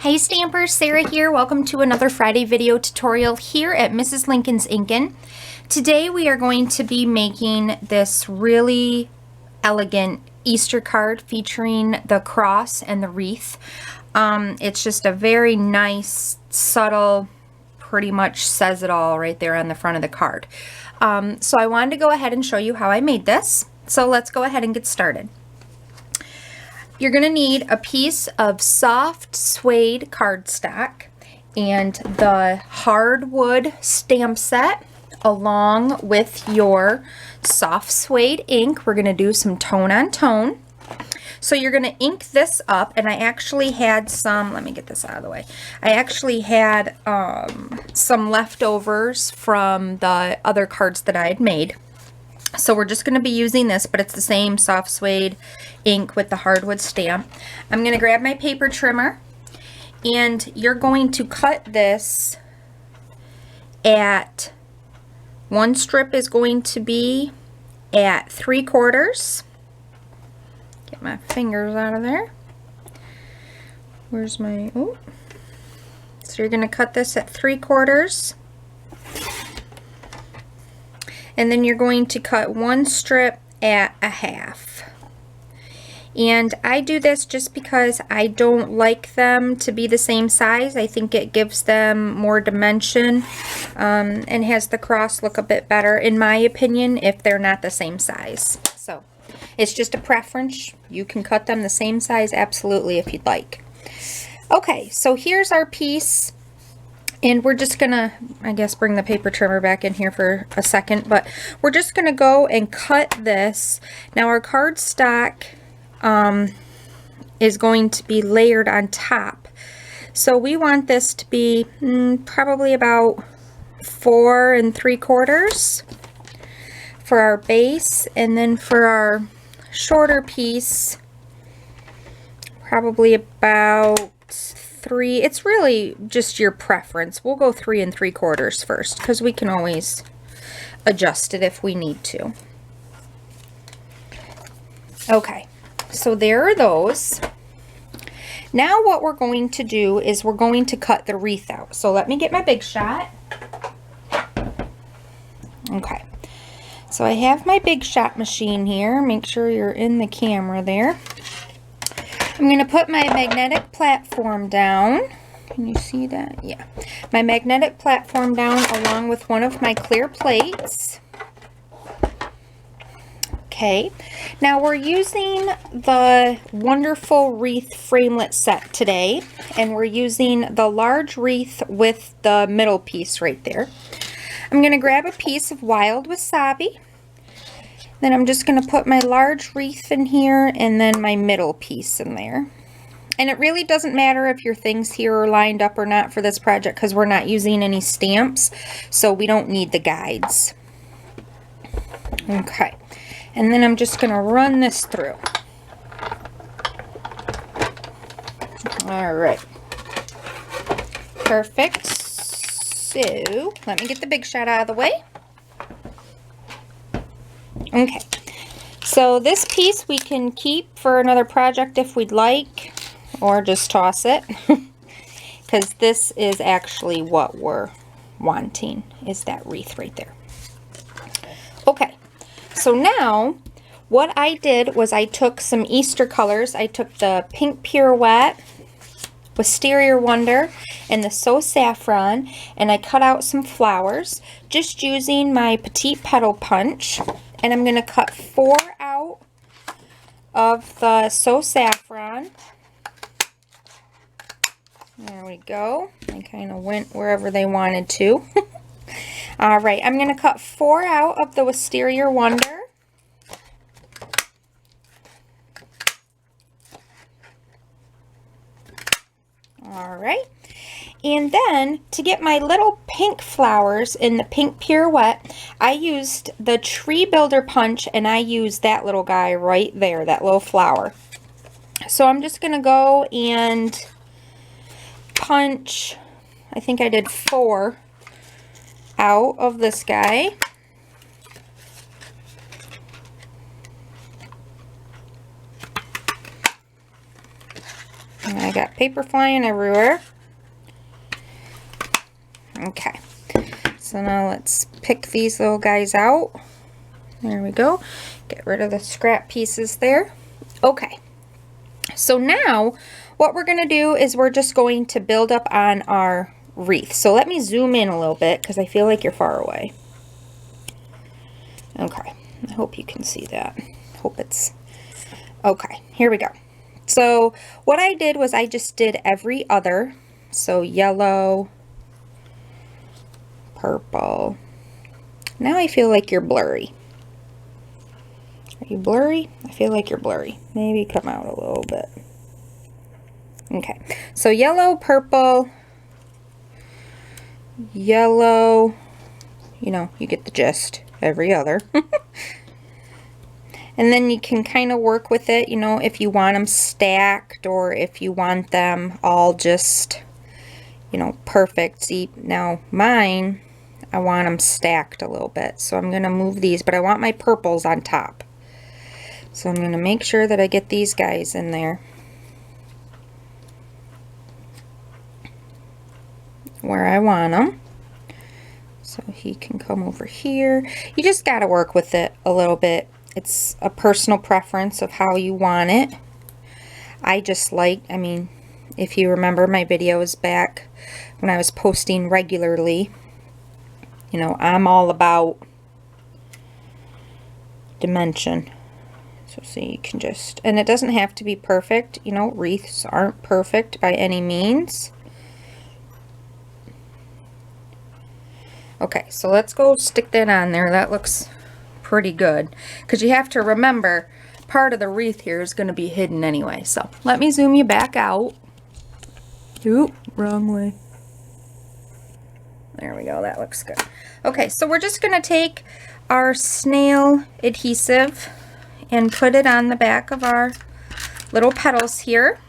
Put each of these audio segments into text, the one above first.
Hey Stampers, Sarah here. Welcome to another Friday video tutorial here at Mrs. Lincoln's Inkin. Today we are going to be making this really elegant Easter card featuring the cross and the wreath. It's just a very nice, subtle, pretty much says it all right there on the front of the card. So I wanted to go ahead and show you how I made this. So let's go ahead and get started. You're going to need a piece of soft suede cardstock and the hardwood stamp set along with your soft suede ink. We're going to do some tone on tone. So you're going to ink this up, and I actually had some, let me get this out of the way. I actually had some leftovers from the other cards that I had made. So we're just going to be using this, but it's the same soft suede ink with the hardwood stamp. I'm going to grab my paper trimmer, and you're going to cut this at, one strip is going to be at 3/4. Get my fingers out of there. Where's my, oh. So you're going to cut this at 3/4. And then you're going to cut one strip at 1/2. And I do this just because I don't like them to be the same size. I think it gives them more dimension and has the cross look a bit better, in my opinion, if they're not the same size. So it's just a preference. You can cut them the same size absolutely if you'd like. Okay, so here's our piece. And we're just gonna, I guess, bring the paper trimmer back in here for a second, but we're just gonna go and cut this. Now our cardstock is going to be layered on top. So we want this to be probably about 4 3/4 for our base, and then for our shorter piece, probably about 3. It's really just your preference. We'll go 3 3/4 first, because we can always adjust it if we need to. Okay, so there are those. Now what we're going to do is we're going to cut the wreath out. So let me get my Big Shot. Okay, so I have my Big Shot machine here. Make sure you're in the camera there. I'm going to put my magnetic platform down. Can you see that? Yeah. My magnetic platform down along with one of my clear plates. Okay. Now we're using the wonderful wreath framelit set today, and we're using the large wreath with the middle piece right there. I'm going to grab a piece of wild wasabi. Then I'm just going to put my large wreath in here and then my middle piece in there. And it really doesn't matter if your things here are lined up or not for this project, because we're not using any stamps, so we don't need the guides. Okay, and then I'm just going to run this through. Alright, perfect. So let me get the Big Shot out of the way. Okay, so this piece we can keep for another project if we'd like, or just toss it, because this is actually what we're wanting, is that wreath right there. Okay, so now what I did was I took some Easter colors. I took the Pink Pirouette, Wisteria Wonder, and the So Saffron, and I cut out some flowers just using my Petite Petal Punch. And I'm going to cut 4 out of the So Saffron. There we go. I kind of went wherever they wanted to. Alright, I'm going to cut 4 out of the Wisteria Wonder. Alright. And then, to get my little pink flowers in the Pink Pirouette, I used the Tree Builder Punch, and I used that little guy right there, that little flower. So I'm just going to go and punch, I think I did 4 out of this guy. And I got paper flying everywhere. Okay, so now let's pick these little guys out. There we go. Get rid of the scrap pieces there. Okay, so now what we're going to do is we're just going to build up on our wreath. So let me zoom in a little bit because I feel like you're far away. Okay, I hope you can see that. Hope it's okay. Here we go. So what I did was I just did every other. So yellow, purple. Now I feel like you're blurry. Are you blurry? I feel like you're blurry. Maybe come out a little bit. Okay, so yellow, purple, yellow, you know, you get the gist, every other. And then you can kind of work with it, you know, if you want them stacked or if you want them all just, you know, perfect. See, now mine, I want them stacked a little bit. So I'm going to move these, but I want my purples on top. So I'm going to make sure that I get these guys in there where I want them. So he can come over here. You just got to work with it a little bit. It's a personal preference of how you want it. I just like, I mean, if you remember my videos back when I was posting regularly, you know, I'm all about dimension. So see, you can just, and it doesn't have to be perfect, you know, wreaths aren't perfect by any means. Okay, so let's go stick that on there. That looks pretty good, because you have to remember part of the wreath here is going to be hidden anyway. So let me zoom you back out. Oop, wrong way. There we go, that looks good. Okay, so we're just going to take our snail adhesive and put it on the back of our little petals here,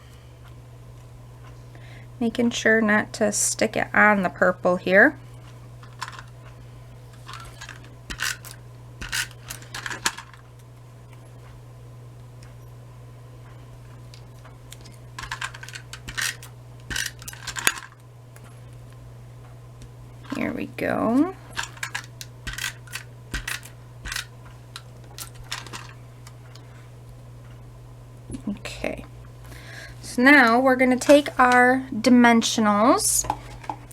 making sure not to stick it on the purple here. Here we go. Okay, so now we're going to take our dimensionals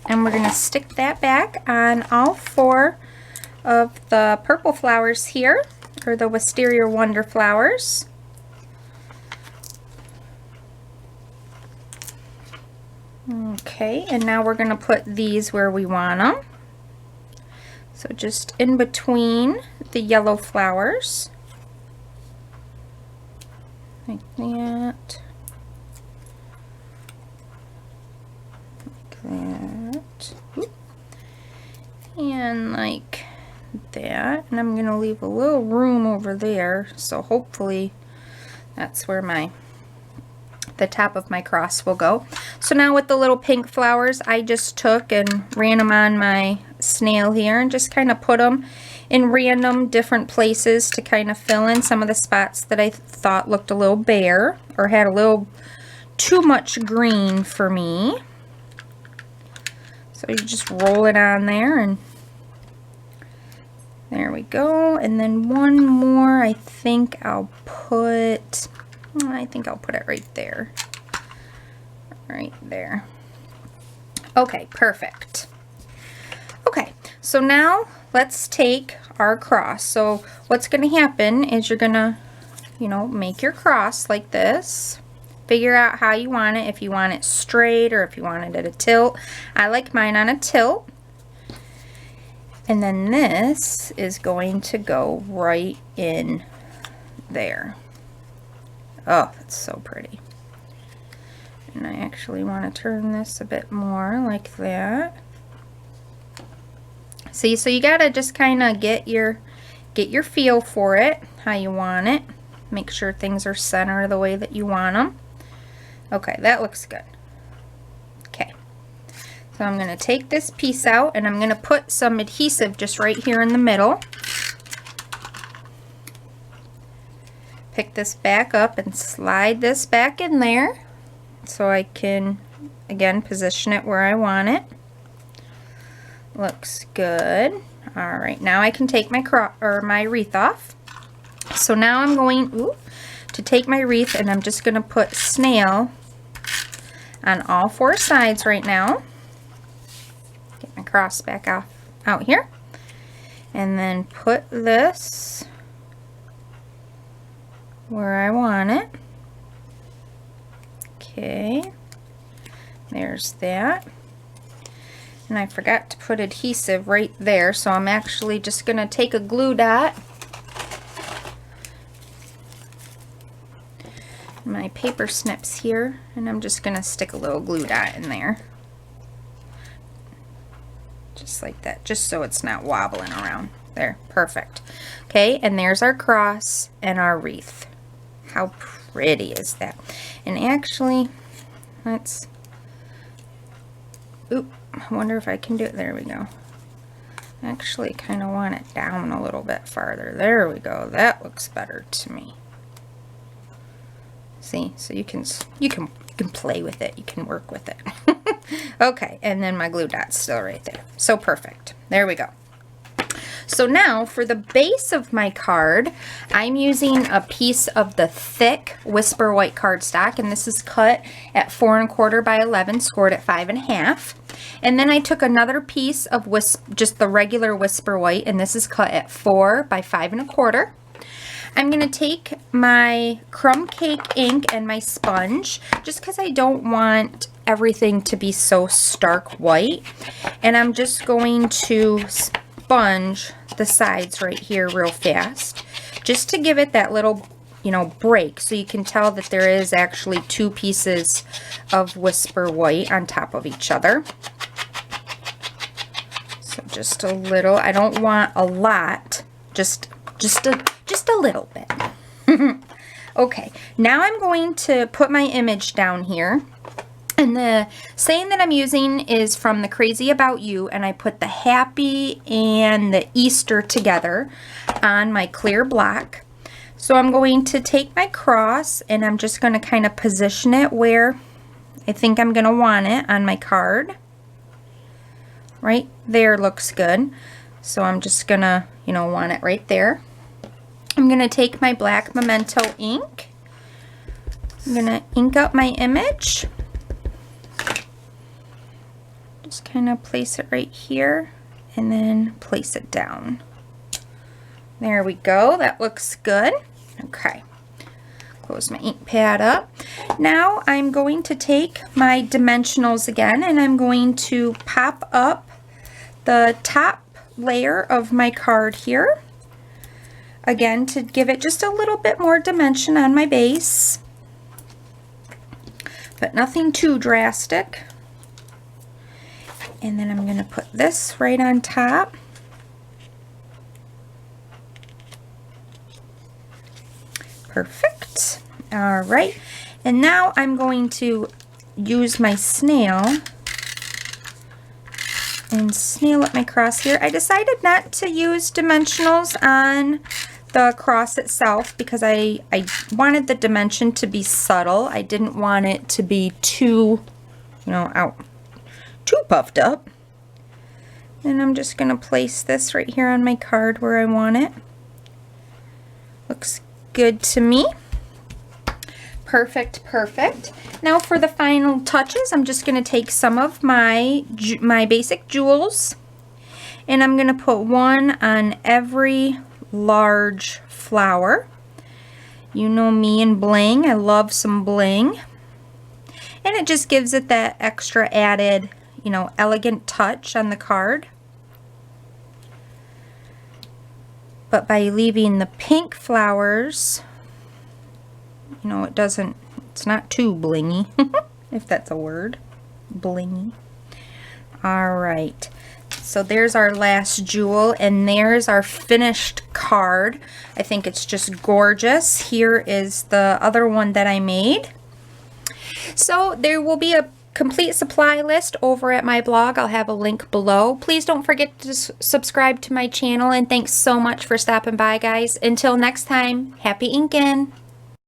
and we're going to stick that back on all 4 of the purple flowers here, or the Wisteria Wonder flowers. Okay, and now we're going to put these where we want them. So just in between the yellow flowers. Like that. Like that. Oop. And like that. And I'm going to leave a little room over there. So hopefully that's where the top of my cross will go. So now with the little pink flowers, I just took and ran them on my snail here and just kind of put them in random different places to kind of fill in some of the spots that I thought looked a little bare or had a little too much green for me. So you just roll it on there, and there we go. And then one more, I think I'll put it right there. Right there. Okay, perfect. Okay, so now let's take our cross. So what's going to happen is you're going to, you know, make your cross like this. Figure out how you want it, if you want it straight or if you want it at a tilt. I like mine on a tilt. And then this is going to go right in there. Oh, that's so pretty. And I actually want to turn this a bit more like that. See, so you gotta just kind of get your feel for it, how you want it. Make sure things are centered the way that you want them. Okay, that looks good. Okay, so I'm gonna take this piece out and I'm gonna put some adhesive just right here in the middle. Pick this back up and slide this back in there. so I can, again, position it where I want it. Looks good. All right, now I can take my wreath off. So now I'm going to take my wreath, and I'm just going to put snail on all 4 sides right now. Get my cross back out here. And then put this where I want it. Okay, there's that. And I forgot to put adhesive right there, so I'm actually just going to take a glue dot, my paper snips here, and I'm just going to stick a little glue dot in there. Just like that, just so it's not wobbling around. There, perfect. Okay, and there's our cross and our wreath. How pretty is that? And actually, let's, I wonder if I can do it. There we go. Actually, kind of want it down a little bit farther. There we go. That looks better to me. See, so you can play with it. You can work with it. Okay, and then my glue dot's still right there. So perfect. There we go. So now for the base of my card, I'm using a piece of the thick Whisper White cardstock, and this is cut at 4 1/4 by 11, scored at 5 1/2. And then I took another piece of just the regular Whisper White, and this is cut at 4 by 5 1/4. I'm going to take my crumb cake ink and my sponge, just because I don't want everything to be so stark white. And I'm just going to sponge the sides right here real fast, just to give it that little, break, so you can tell that there is actually 2 pieces of Whisper White on top of each other. So just a little. I don't want a lot, just a little bit. Okay, now I'm going to put my image down here. And the saying that I'm using is from the Crazy About You, and I put the happy and the Easter together on my clear block. So I'm going to take my cross, and I'm just going to kind of position it where I think I'm going to want it on my card. Right there looks good. So I'm just going to, want it right there. I'm going to take my black Memento ink. I'm going to ink up my image. Just kind of place it right here and then place it down. There we go. That looks good. Okay. Close my ink pad up. Now I'm going to take my dimensionals again, and I'm going to pop up the top layer of my card here. Again, to give it just a little bit more dimension on my base, but nothing too drastic. And then I'm going to put this right on top. Perfect. All right. And now I'm going to use my snail and snail up my cross here. I decided not to use dimensionals on the cross itself because I wanted the dimension to be subtle. I didn't want it to be too, too puffed up. And I'm just going to place this right here on my card where I want it. Looks good to me. Perfect, perfect. Now for the final touches, I'm just going to take some of my basic jewels, and I'm going to put one on every large flower. You know me and bling. I love some bling. And it just gives it that extra added, elegant touch on the card. But by leaving the pink flowers, it's not too blingy, if that's a word, blingy. All right, so there's our last jewel, and there's our finished card. I think it's just gorgeous. Here is the other one that I made. So there will be a complete supply list over at my blog. I'll have a link below. Please don't forget to subscribe to my channel, and thanks so much for stopping by, guys. Until next time, happy inkin'!